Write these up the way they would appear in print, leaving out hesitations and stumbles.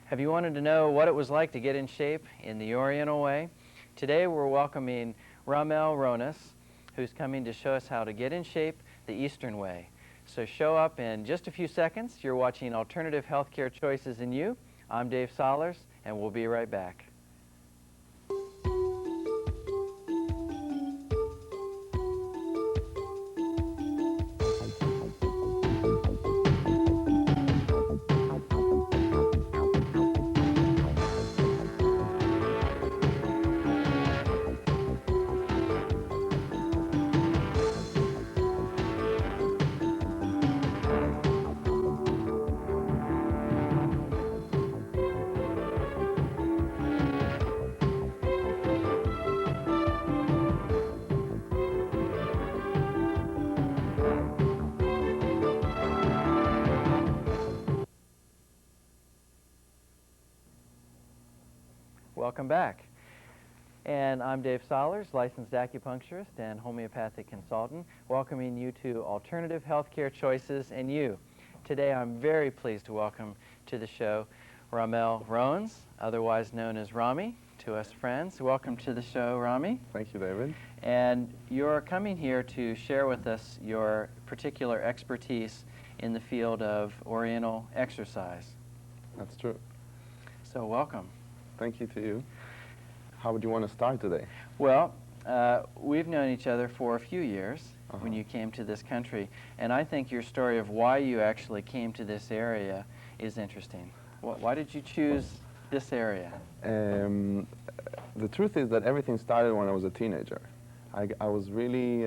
Have you wanted to know what it was like to get in shape in the Oriental way? Today we're welcoming Ramel, who's coming to show us how to get in shape the Eastern way. So show up in just a few seconds. You're watching Alternative Healthcare Choices in You. I'm Dave Sollers, and we'll be right back. Welcome back. And I'm Dave Sollers, licensed acupuncturist and homeopathic consultant, welcoming you to Alternative Healthcare Choices and You. Today I'm very pleased to welcome to the show Ramel, otherwise known as Rami, to us friends. Welcome to the show, Rami. Thank you, David. And you're coming here to share with us your particular expertise in the field of Oriental exercise. That's true. So welcome. Thank you to you. How would you want to start today? Well, we've known each other for a few years when you came to this country, and I think your story of why you actually came to this area is interesting. Why did you choose this area? The truth is that everything started when I was a teenager. I was really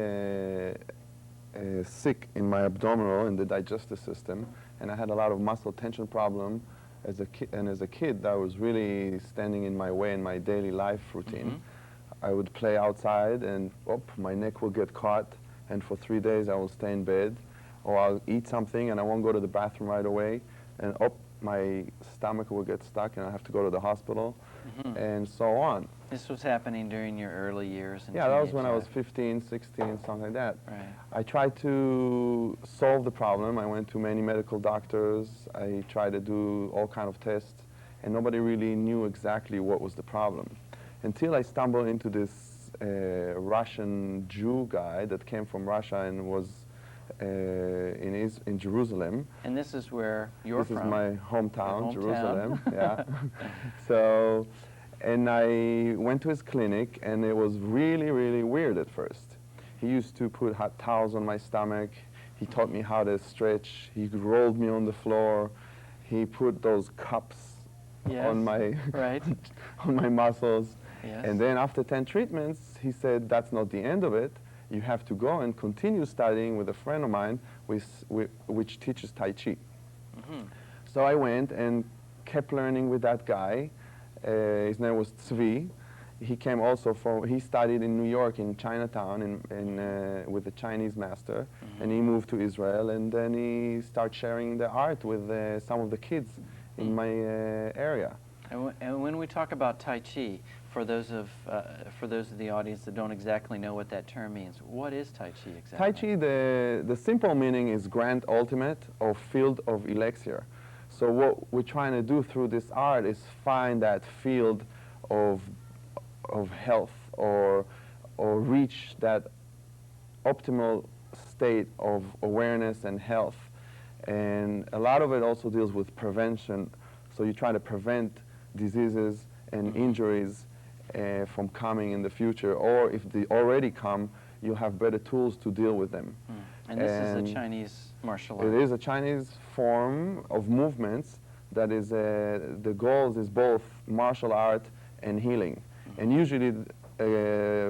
sick in my abdominal, in the digestive system, and I had a lot of muscle tension problem. As a kid, that was really standing in my way in my daily life routine. I would play outside and my neck would get caught, and for 3 days I will stay in bed, or I'll eat something and I won't go to the bathroom right away, and my stomach will get stuck and I have to go to the hospital, and so on. This was happening during your early years? Yeah, that was when I was 15, 16, something like that. Right. I tried to solve the problem. I went to many medical doctors. I tried to do all kind of tests, and nobody really knew exactly what was the problem. Until I stumbled into this Russian Jew guy that came from Russia and was in Jerusalem. And this is where you're from? This is my hometown, Jerusalem. Yeah. So, and I went to his clinic, and it was really, really weird at first. He used to put hot towels on my stomach. He taught me how to stretch. He rolled me on the floor. He put those cups on my on my muscles. Yes. And then after 10 treatments, he said, that's not the end of it. You have to go and continue studying with a friend of mine which teaches Tai Chi. So I went and kept learning with that guy. His name was Tzvi. He came also he studied in New York, in Chinatown, with a Chinese master, and he moved to Israel, and then he started sharing the art with some of the kids in my area. And when we talk about Tai Chi, for those of the audience that don't exactly know what that term means, what is Tai Chi exactly? Tai Chi, the simple meaning is grand ultimate, or field of elixir. So what we're trying to do through this art is find that field of health, or reach that optimal state of awareness and health. And a lot of it also deals with prevention. So you try to prevent diseases and injuries from coming in the future, or if they already come, you have better tools to deal with them. And this is a Chinese martial art? It is a Chinese form of movements that is, the goal is both martial art and healing. And usually,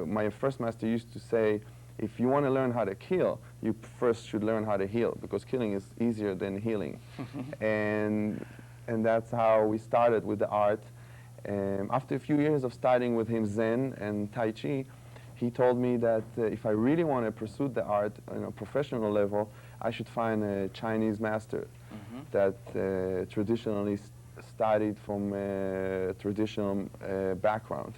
my first master used to say, if you want to learn how to kill, you first should learn how to heal, because killing is easier than healing. and that's how we started with the art. After a few years of studying with him Zen and Tai Chi, he told me that if I really want to pursue the art on a professional level, I should find a Chinese master that traditionally studied from a traditional background,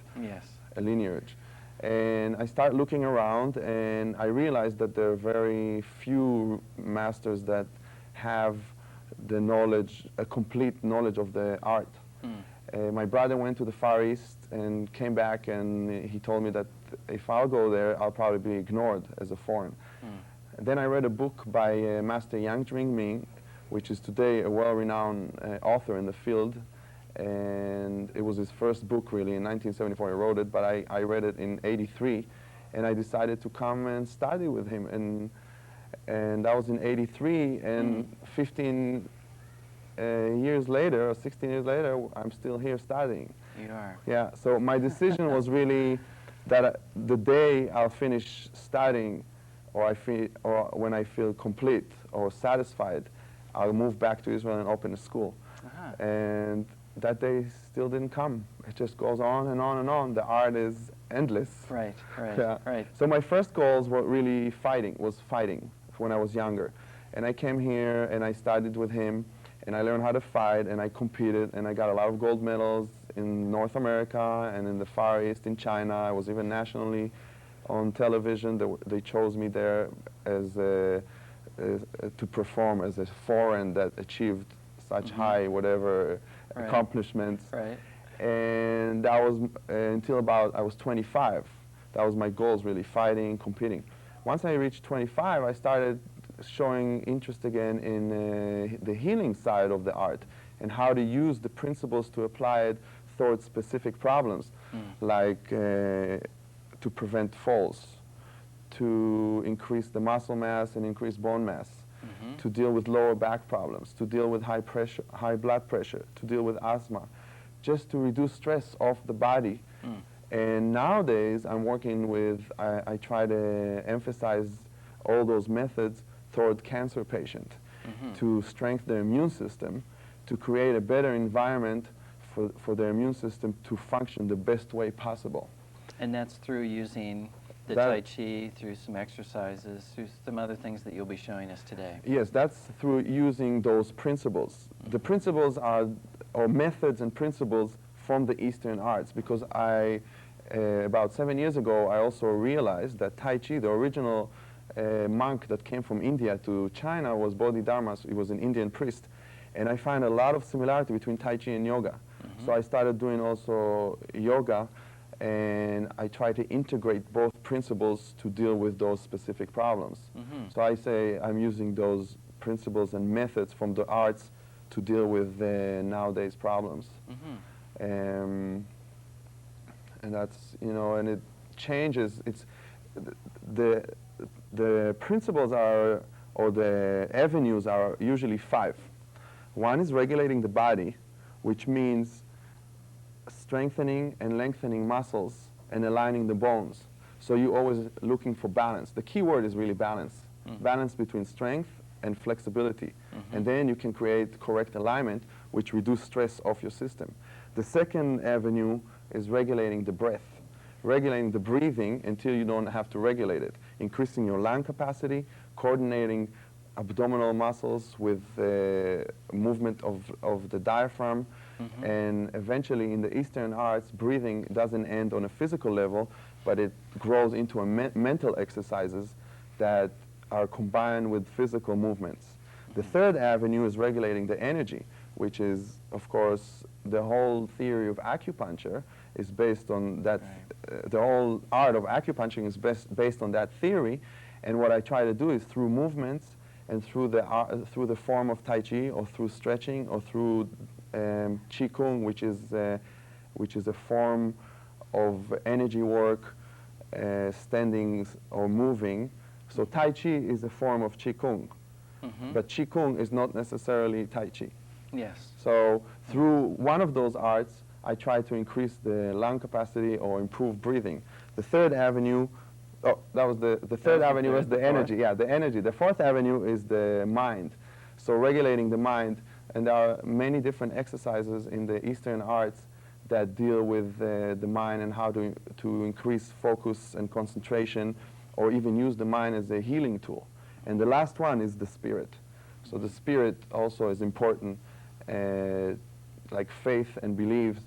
a lineage. And I started looking around, and I realized that there are very few masters that have the knowledge, a complete knowledge of the art. My brother went to the Far East and came back, and he told me that if I'll go there, I'll probably be ignored as a foreign. And then I read a book by Master Yang Ming, which is today a well-renowned author in the field, and it was his first book really. In 1974 he wrote it, but I read it in '83, and I decided to come and study with him, and that was in '83, and 15 years later, or 16 years later, I'm still here studying. You are. Yeah, so my decision was really that the day I'll finish studying, or when I feel complete or satisfied, I'll move back to Israel and open a school. And that day still didn't come. It just goes on and on and on. The art is endless. Right, right, Yeah. right. So my first goals were really fighting when I was younger. And I came here and I studied with him, and I learned how to fight, and I competed, and I got a lot of gold medals in North America and in the Far East, in China. I was even nationally on television. They chose me there as to perform as a foreign that achieved such high whatever accomplishments. Right. And that was until about I was 25. That was my goals, really, fighting, competing. Once I reached 25, I started showing interest again in the healing side of the art and how to use the principles to apply it towards specific problems, like to prevent falls, to increase the muscle mass and increase bone mass, to deal with lower back problems, to deal with high blood pressure, to deal with asthma, just to reduce stress off the body. And nowadays, I'm working with, I try to emphasize all those methods toward cancer patients, to strengthen their immune system, to create a better environment for their immune system to function the best way possible. And that's through using the Tai Chi, through some exercises, through some other things that you'll be showing us today. Yes, that's through using those principles. The principles are, or methods and principles from the Eastern arts, because about 7 years ago, I also realized that Tai Chi, the original monk that came from India to China, was Bodhidharma. He was an Indian priest. And I find a lot of similarity between Tai Chi and yoga. So I started doing also yoga, and I try to integrate both principles to deal with those specific problems. So I say I'm using those principles and methods from the arts to deal with nowadays problems. And that's, you know, and it changes. It's the principles are, or the avenues are usually 5. One is regulating the body, which means strengthening and lengthening muscles and aligning the bones. So you're always looking for balance. The key word is really balance. Balance between strength and flexibility. And then you can create correct alignment, which reduce stress off your system. The second avenue is regulating the breath. Regulating the breathing until you don't have to regulate it. Increasing your lung capacity, coordinating abdominal muscles with movement of the diaphragm. And eventually in the Eastern arts, breathing doesn't end on a physical level, but it grows into a mental exercises that are combined with physical movements. The third avenue is regulating the energy, which is, of course, the whole theory of acupuncture is based on that. The whole art of acupuncture is based on that theory. And what I try to do is through movements and through the form of Tai Chi, or through stretching, or through Qi Kung, which is a form of energy work, standing or moving. So Tai Chi is a form of Qi Kung, but Qi Kung is not necessarily Tai Chi. Yes. So through one of those arts, I try to increase the lung capacity or improve breathing. The third avenue, that was the third avenue was the energy. Yeah, the energy. The fourth avenue is the mind. So regulating the mind, and there are many different exercises in the Eastern arts that deal with the mind and how to increase focus and concentration, or even use the mind as a healing tool. And the last one is the spirit. So the spirit also is important. Like faith and beliefs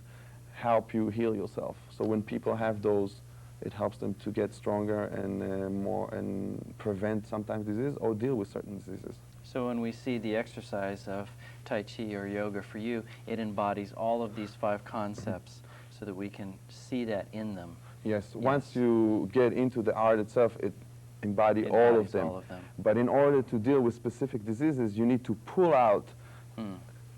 help you heal yourself. So when people have those, it helps them to get stronger and more, and prevent sometimes disease or deal with certain diseases. So So when we see the exercise of Tai Chi or yoga for you, it embodies all of these 5 concepts so that we can see that in them. Yes, once you get into the art itself, it embodies all embodies of them. all of them. But in order to deal with specific diseases, you need to pull out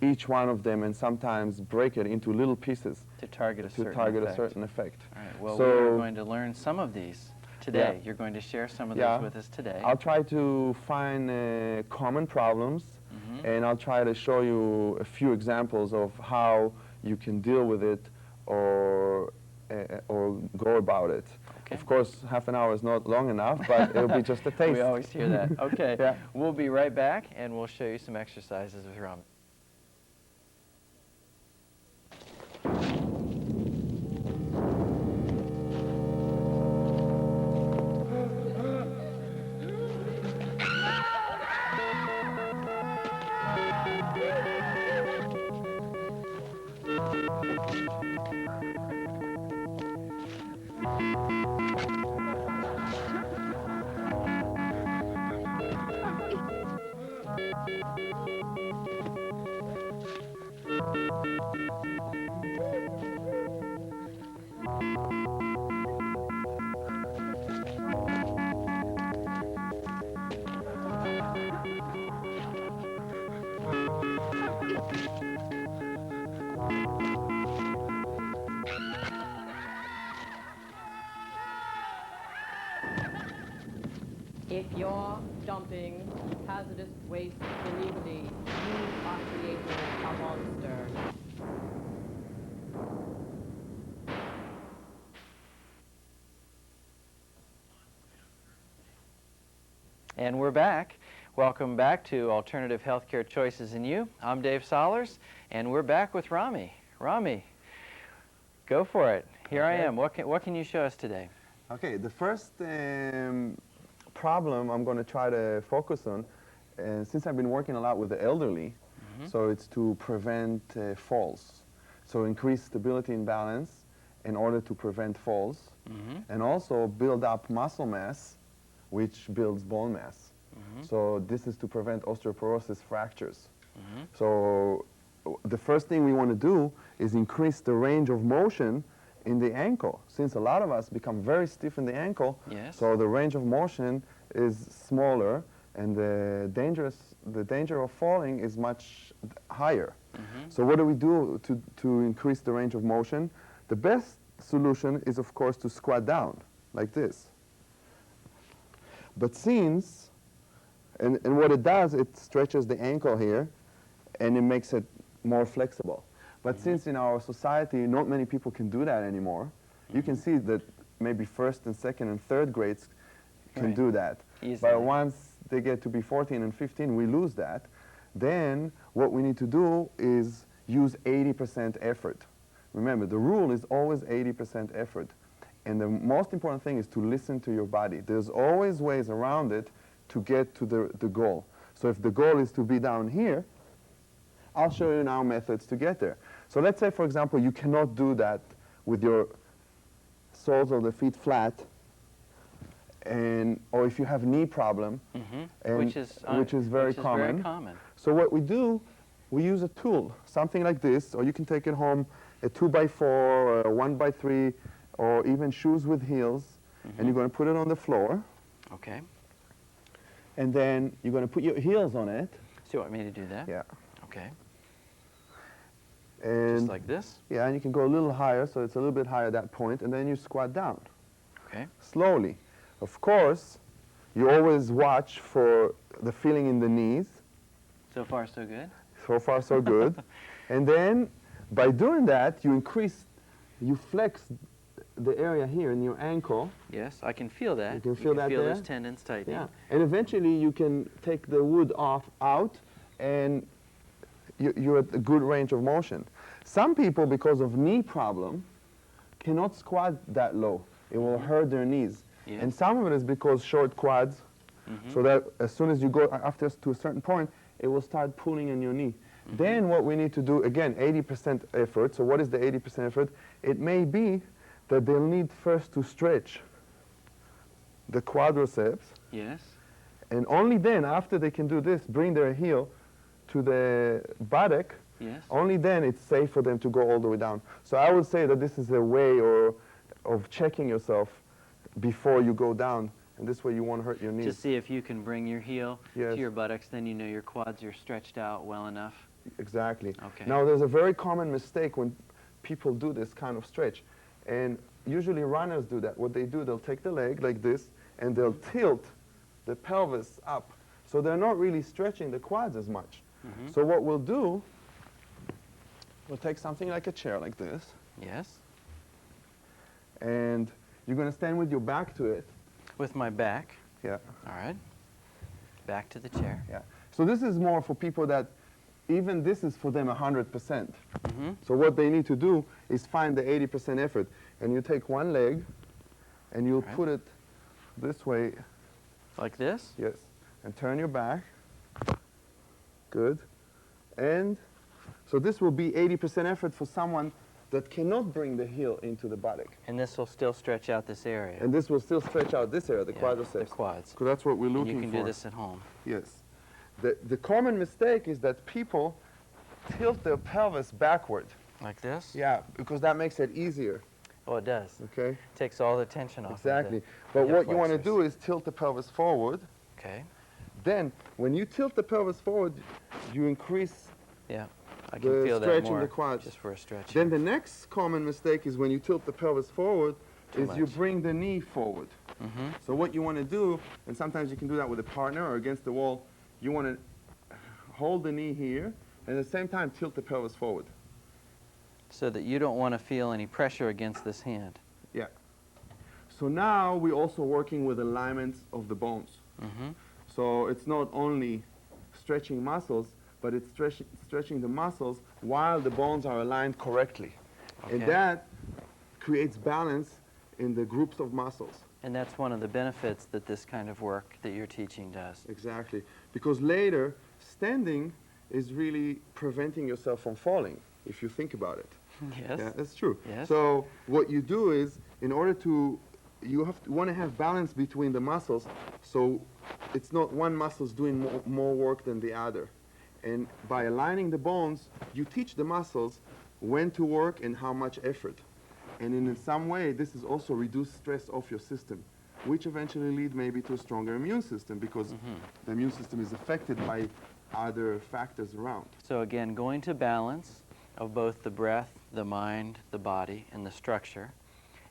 each one of them and sometimes break it into little pieces To target a certain a effect. certain effect. All right, well, So, we are going to learn some of these today. Yeah. You're going to share some of Yeah. those with us today. I'll try to find common problems, and I'll try to show you a few examples of how you can deal with it or go about it. Okay. Of course, half an hour is not long enough, but it'll be just a taste. We always hear that. Okay, Yeah. we'll be right back, and we'll show you some exercises with Ramel. If you're dumping hazardous waste illegally, you are creating a monster. And we're back. Welcome back to Alternative Healthcare Choices in You. I'm Dave Solers, and we're back with Rami. Rami, go for it. Here I am. What can you show us today? Okay, the first problem I'm going to try to focus on, since I've been working a lot with the elderly, so it's to prevent falls. So increase stability and balance in order to prevent falls, and also build up muscle mass, which builds bone mass. So this is to prevent osteoporosis fractures. So the first thing we want to do is increase the range of motion in the ankle, since a lot of us become very stiff in the ankle. Yes. So the range of motion is smaller, and the danger of falling is much higher. So what do we do to increase the range of motion? The best solution is, of course, to squat down like this. But since, and what it does, it stretches the ankle here, and it makes it more flexible. But since in our society, not many people can do that anymore, you can see that maybe first and second and third grades can do that. Easily. But once they get to be 14 and 15, we lose that. Then what we need to do is use 80% effort. Remember, the rule is always 80% effort. And the most important thing is to listen to your body. There's always ways around it to get to the goal. So if the goal is to be down here, I'll show you now methods to get there. So let's say, for example, you cannot do that with your soles of the feet flat, or if you have knee problem, and Which is very common. So what we do, we use a tool, something like this, or you can take it home, a 2x4 or a 1x3, or even shoes with heels, and you're going to put it on the floor. Okay. And then you're going to put your heels on it. So you want me to do that? Yeah. Okay. And Just like this? yeah, and you can go a little higher, so it's a little bit higher at that point, and then you squat down. Okay. Slowly. Of course, you always watch for the feeling in the knees. So far, so good? So far, so good. And then, by doing that, you flex the area here in your ankle. Yes, I can feel that. You can feel that feel there? those tendons tightening. Yeah. And eventually, you can take the wood out, and you're at a good range of motion. Some people, because of knee problem, cannot squat that low. It will hurt their knees. Yes. And some of it is because short quads, so that as soon as you go after to a certain point, it will start pulling on your knee. Then what we need to do, again, 80% effort. So what is the 80% effort? It may be that they'll need first to stretch the quadriceps, Yes. And only then, after they can do this, bring their heel to the buttock, Yes. only then it's safe for them to go all the way down. So I would say that this is a way of checking yourself before you go down. And this way you won't hurt your knees. To see if you can bring your heel Yes. to your buttocks, then you know your quads are stretched out well enough. Exactly. Okay. Now, there's a very common mistake when people do this kind of stretch. And usually runners do that. What they do, they'll take the leg like this, and they'll tilt the pelvis up. So they're not really stretching the quads as much. Mhm. So what we'll do, we'll take something like a chair like this, Yes. and you're going to stand with your back to it. With my back. Yeah. All right. Back to the chair. Yeah. So this is more for people that even this is for them 100%. Mm-hmm. So what they need to do is find the 80% effort. And you take one leg and you'll Right. put it this way, Like this? yes, and turn your back. Good. And so this will be 80% effort for someone that cannot bring the heel into the buttock. And this will still stretch out this area. And this will still stretch out this area, the Yeah, quadriceps. the quads. Because that's what we're And looking you can for. do this at home. Yes. The common mistake is that people tilt their pelvis backward. Like this? Yeah, because that makes it easier, Oh, it does. okay? Takes all the tension off. Exactly. Of But hip what you want to flexors. do is tilt the pelvis forward. Okay. Then, when you tilt the pelvis forward, you increase. Yeah. I can The feel that stretching more the quads. just for a stretch. Then the next common mistake is when you tilt the pelvis forward, Too is you much. bring the knee forward. Mm-hmm. So what you want to do, and sometimes you can do that with a partner or against the wall, you want to hold the knee here, and at the same time tilt the pelvis forward. So that you don't want to feel any pressure against this hand. Yeah. So now we're also working with alignments of the bones. Mm-hmm. So it's not only stretching muscles, but it's stretching the muscles while the bones are aligned correctly. And Okay. that creates balance in the groups of muscles. And that's one of the benefits that this kind of work that you're teaching does. Exactly. Because later, standing is really preventing yourself from falling, if you think about it. Yes. Yeah, that's true. Yes. So what you do is, in order to, you want to have balance between the muscles, so it's not one muscle's doing more work than the other. And by aligning the bones, you teach the muscles when to work and how much effort. And in some way, this is also reduce stress off your system, which eventually lead maybe to a stronger immune system, because the immune system is affected by other factors around. So again, going to balance of both the breath, the mind, the body, and the structure,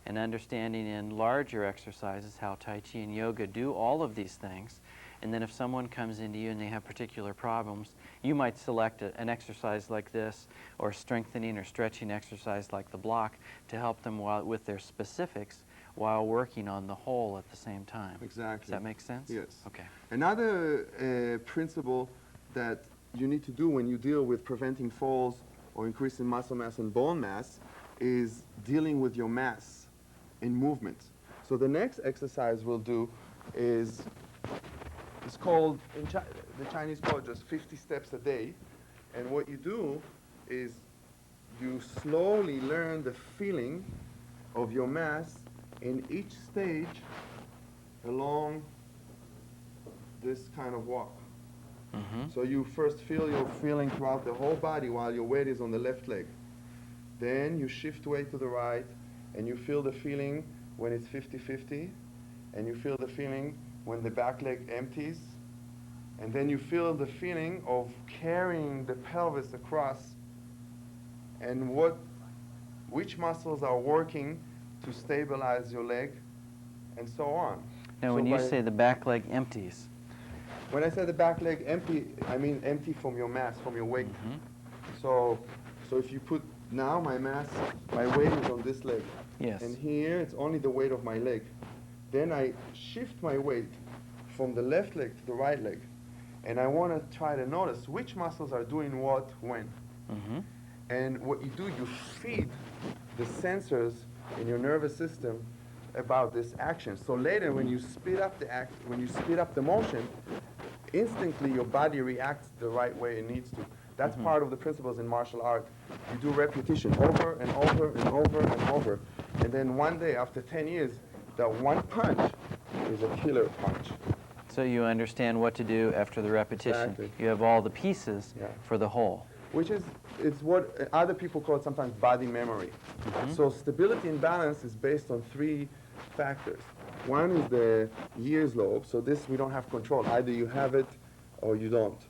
and understanding in larger exercises how Tai Chi and yoga do all of these things. And then if someone comes into you and they have particular problems, you might select an exercise like this, or strengthening or stretching exercise like the block, to help them with their specifics while working on the whole at the same time. Exactly. Does that make sense? Yes. Okay. Another principle that you need to do when you deal with preventing falls or increasing muscle mass and bone mass is dealing with your mass in movement. So the next exercise we'll do is, it's called, the Chinese call it just 50 steps a day. And what you do is you slowly learn the feeling of your mass in each stage along this kind of walk. Mm-hmm. So you first feel your feeling throughout the whole body while your weight is on the left leg. Then you shift weight to the right, and you feel the feeling when it's 50-50, and you feel the feeling when the back leg empties, and then you feel the feeling of carrying the pelvis across, and which muscles are working to stabilize your leg, and so on. Now, So when you by- say the back leg empties, When I say the back leg empty, I mean empty from your mass, from your weight. Mhm. So if you put, now my weight is on this leg. Yes. And here it's only the weight of my leg. Then I shift my weight from the left leg to the right leg. And I want to try to notice which muscles are doing what when. Mm-hmm. And what you do, you feed the sensors in your nervous system about this action. So later, when you speed up the motion, instantly your body reacts the right way it needs to. That's part of the principles in martial art. You do repetition over and over and over and over. And then one day, after 10 years, that one punch is a killer punch. So you understand what to do after the repetition. Exactly. You have all the pieces Yeah. for the whole. Which is, it's what other people call it sometimes body memory. So stability and balance is based on three factors. One is the ears lobe, so this we don't have control. Either you have it or you don't.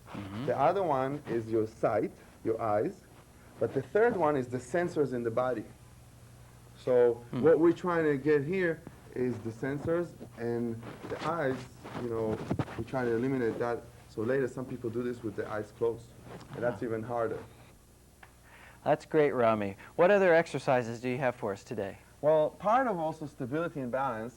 The other one is your sight, your eyes, but the third one is the sensors in the body. So what we're trying to get here is the sensors and the eyes, you know, we try to eliminate that. So later some people do this with their eyes closed, and that's even harder. That's great, Rami. What other exercises do you have for us today? Well, part of also stability and balance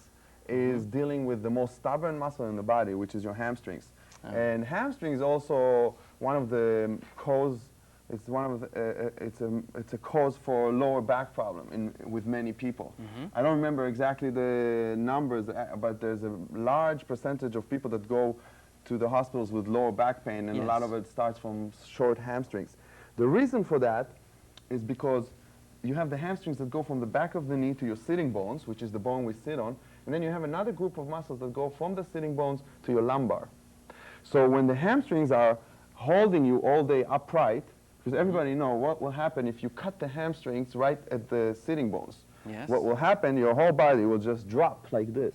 is dealing with the most stubborn muscle in the body, which is your hamstrings. And hamstrings also one of the cause. It's one of the, it's a cause for lower back problem with many people. I don't remember exactly the numbers, but there's a large percentage of people that go to the hospitals with lower back pain, and a lot of it starts from short hamstrings. The reason for that is because you have the hamstrings that go from the back of the knee to your sitting bones, which is the bone we sit on, and then you have another group of muscles that go from the sitting bones to your lumbar. So when the hamstrings are holding you all day upright, because everybody knows what will happen if you cut the hamstrings right at the sitting bones. Yes. What will happen, your whole body will just drop like this.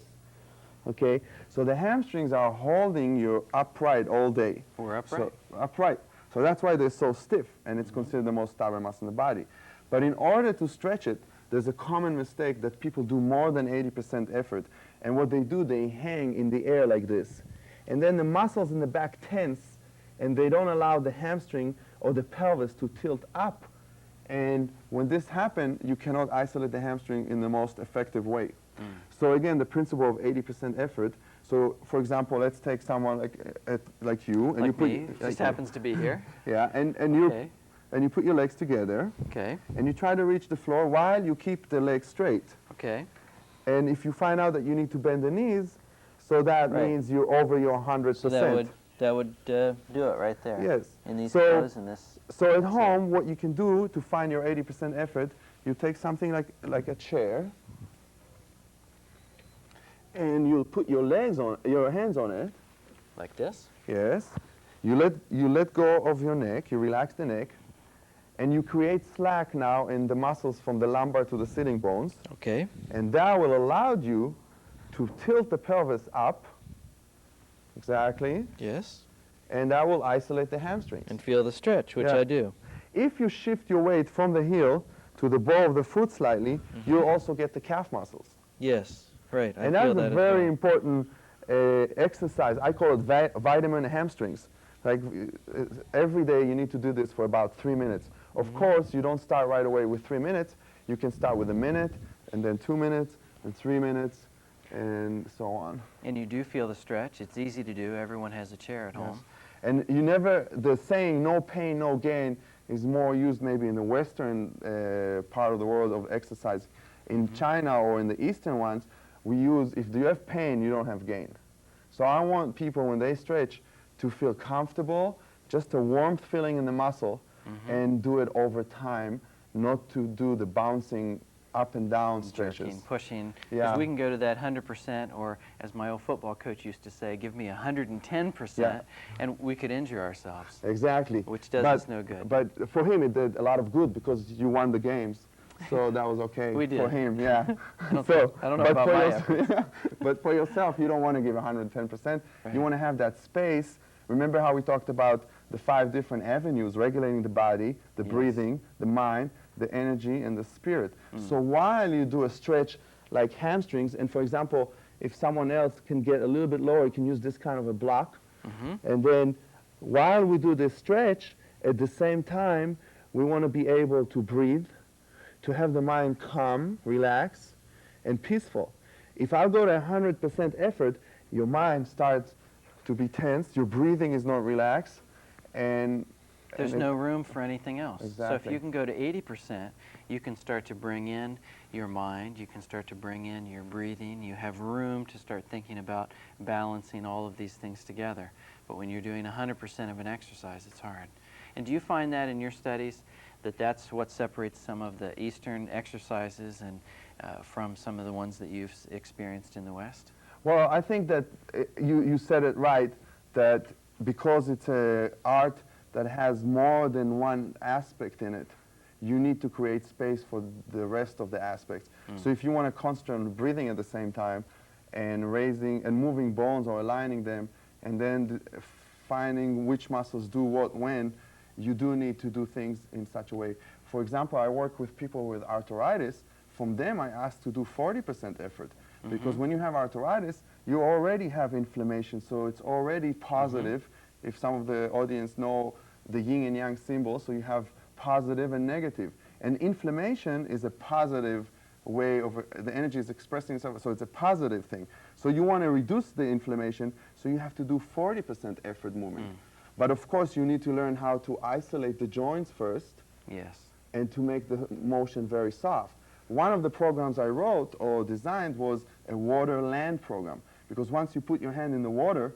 Okay? So the hamstrings are holding you upright all day. We're upright. So, upright. So that's why they're so stiff, and it's considered the most stubborn muscle in the body. But in order to stretch it, there's a common mistake that people do more than 80% effort. And what they do, they hang in the air like this. And then the muscles in the back tense, and they don't allow the hamstring or the pelvis to tilt up. And when this happens, you cannot isolate the hamstring in the most effective way. So again, the principle of 80% effort. So for example, let's take someone like you. And Like you put, me, just happens to be here. Yeah, and you put your legs together. Okay. And you try to reach the floor while you keep the legs straight. Okay. And if you find out that you need to bend the knees, so that means you're over your 100%. So that would do it right there. Yes. In these So- pose and this. So at home, what you can do to find your 80% effort, you take something like a chair, and you'll put your hands on it. Like this? Yes. You let go of your neck, you relax the neck, and you create slack now in the muscles from the lumbar to the sitting bones, Okay. and that will allow you to tilt the pelvis up, exactly, Yes. and that will isolate the hamstrings. And feel the stretch, which Yeah. I do. If you shift your weight from the heel to the ball of the foot slightly, you'll also get the calf muscles. Yes. Right. I And feel that's that a as very well. important exercise. I call it vitamin hamstrings. Like every day you need to do this for about 3 minutes. Of course, you don't start right away with 3 minutes. You can start with a minute, and then 2 minutes, and 3 minutes, and so on. And you do feel the stretch. It's easy to do. Everyone has a chair at home. And the saying no pain, no gain is more used maybe in the Western part of the world of exercise. In China or in the Eastern ones, we use, if you have pain, you don't have gain. So I want people, when they stretch, to feel comfortable, just a warmth feeling in the muscle, and do it over time, not to do the bouncing up and down stretches. Jerking, pushing. Yeah. Because we can go to that 100%, or as my old football coach used to say, give me 110%, Yeah. and we could injure ourselves. Exactly. Which does us no good. But for him, it did a lot of good because you won the games. So that was okay We did. for him, yeah. I don't know but about for my yourself- But for yourself, you don't want to give 110%. Right. You want to have that space. Remember how we talked about the 5 different avenues, regulating the body, the breathing, the mind, the energy, and the spirit. So while you do a stretch like hamstrings, and for example, if someone else can get a little bit lower, you can use this kind of a block. And then while we do this stretch, at the same time, we want to be able to breathe, to have the mind calm, relax, and peaceful. If I go to 100% effort, your mind starts to be tense, your breathing is not relaxed, and There's no room for anything else. So if Exactly. you can go to 80%, you can start to bring in your mind, you can start to bring in your breathing, you have room to start thinking about balancing all of these things together. But when you're doing 100% of an exercise, it's hard. And do you find that in your studies, that that's what separates some of the Eastern exercises and from some of the ones that you've experienced in the West? Well, I think that you said it right, that because it's an art that has more than one aspect in it, you need to create space for the rest of the aspects. So if you want to concentrate on breathing at the same time and raising and moving bones or aligning them, and then finding which muscles do what when, you do need to do things in such a way. For example, I work with people with arthritis. From them, I ask to do 40% effort. Because when you have arthritis, you already have inflammation, so it's already positive. If some of the audience know the yin and yang symbol, so you have positive and negative. And inflammation is a positive way of, the energy is expressing itself, so it's a positive thing. So you want to reduce the inflammation, so you have to do 40% effort movement. But of course, you need to learn how to isolate the joints first. Yes. And to make the motion very soft. One of the programs I wrote or designed was a water-land program. Because once you put your hand in the water,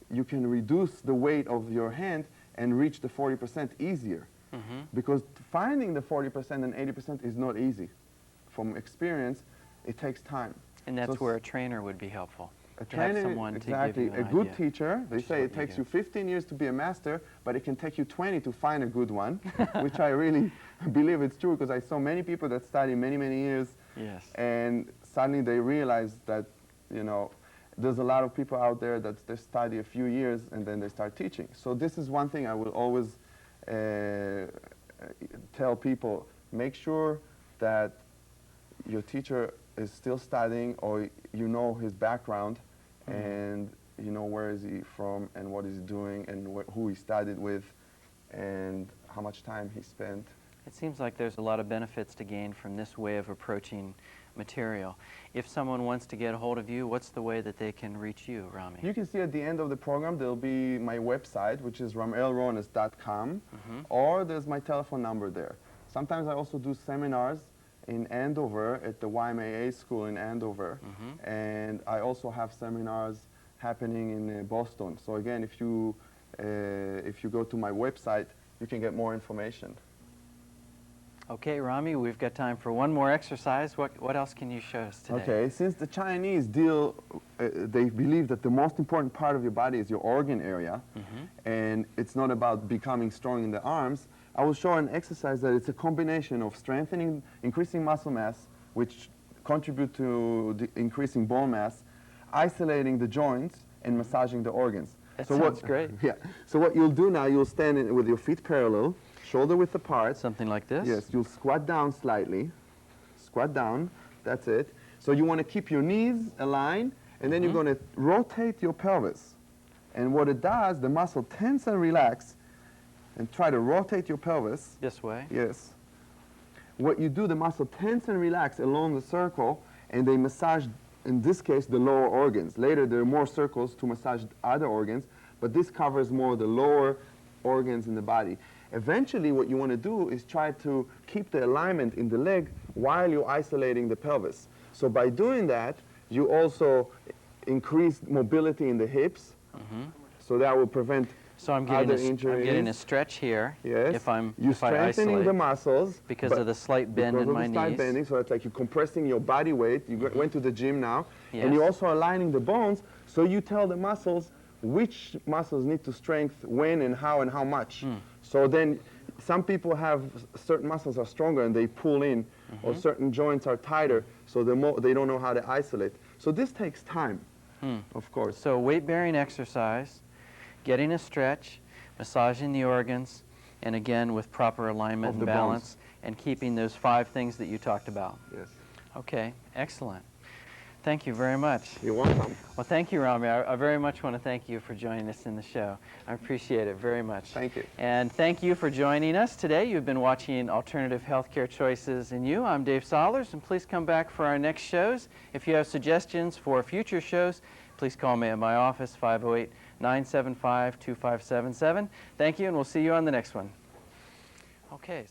you can reduce the weight of your hand and reach the 40% easier. Because finding the 40% and 80% is not easy. From experience, it takes time. And that's So where a trainer would be helpful. a To have trainer, someone exactly, to give you a an good idea. teacher, they Which is say what it you takes do. you 15 years to be a master, but it can take you 20 to find a good one, which I really believe it's true, because I saw many people that study many, many years, Yes. and suddenly they realize that, you know, there's a lot of people out there that they study a few years and then they start teaching. So this is one thing I will always tell people, make sure that your teacher is still studying, or you know his background, and you know where is he from and what he's doing and who he studied with and how much time he spent. It seems like there's a lot of benefits to gain from this way of approaching material. If someone wants to get a hold of you, what's the way that they can reach you, Rami? You can see at the end of the program there'll be my website, which is ramelronas.com, or there's my telephone number there. Sometimes I also do seminars in Andover at the YMAA school in Andover, and I also have seminars happening in Boston. So again, if you go to my website, you can get more information. Okay, Rami, we've got time for one more exercise. What else can you show us today? Okay, since the Chinese they believe that the most important part of your body is your organ area, and it's not about becoming strong in the arms, I will show an exercise that it's a combination of strengthening, increasing muscle mass, which contribute to the increasing bone mass, isolating the joints, and massaging the organs. That sounds great. Yeah. So what you'll do now, you'll stand with your feet parallel, shoulder width apart. Something like this? Yes, you'll squat down slightly. Squat down, that's it. So you want to keep your knees aligned, and then you're going to rotate your pelvis. And what it does, the muscle tense and relax, and try to rotate your pelvis. This way? Yes. What you do, the muscle tense and relax along the circle, and they massage, in this case, the lower organs. Later, there are more circles to massage other organs, but this covers more the lower organs in the body. Eventually, what you want to do is try to keep the alignment in the leg while you're isolating the pelvis. So by doing that, you also increase mobility in the hips, so that will prevent So I'm other getting, injuries. I'm getting a stretch here. Yes. If I You're strengthening isolate the muscles because but of the slight bend because in of my the slight knees. bending, so it's like you're compressing your body weight. You went to the gym now, Yes. and you're also aligning the bones. So you tell the muscles which muscles need to strengthen when and how much. So then, some people have certain muscles are stronger and they pull in, or certain joints are tighter, so they don't know how to isolate. So this takes time, of course. So weight-bearing exercise, getting a stretch, massaging the organs, and again with proper alignment Of and the balance, and keeping those 5 things that you talked about. Yes. Okay, excellent. Thank you very much. You're welcome. Well, thank you, Rami. I very much want to thank you for joining us in the show. I appreciate it very much. Thank you. And thank you for joining us today. You've been watching Alternative Healthcare Choices in You. I'm Dave Sollers, and please come back for our next shows. If you have suggestions for future shows, please call me at my office, 508-975-2577. Thank you, and we'll see you on the next one. Okay.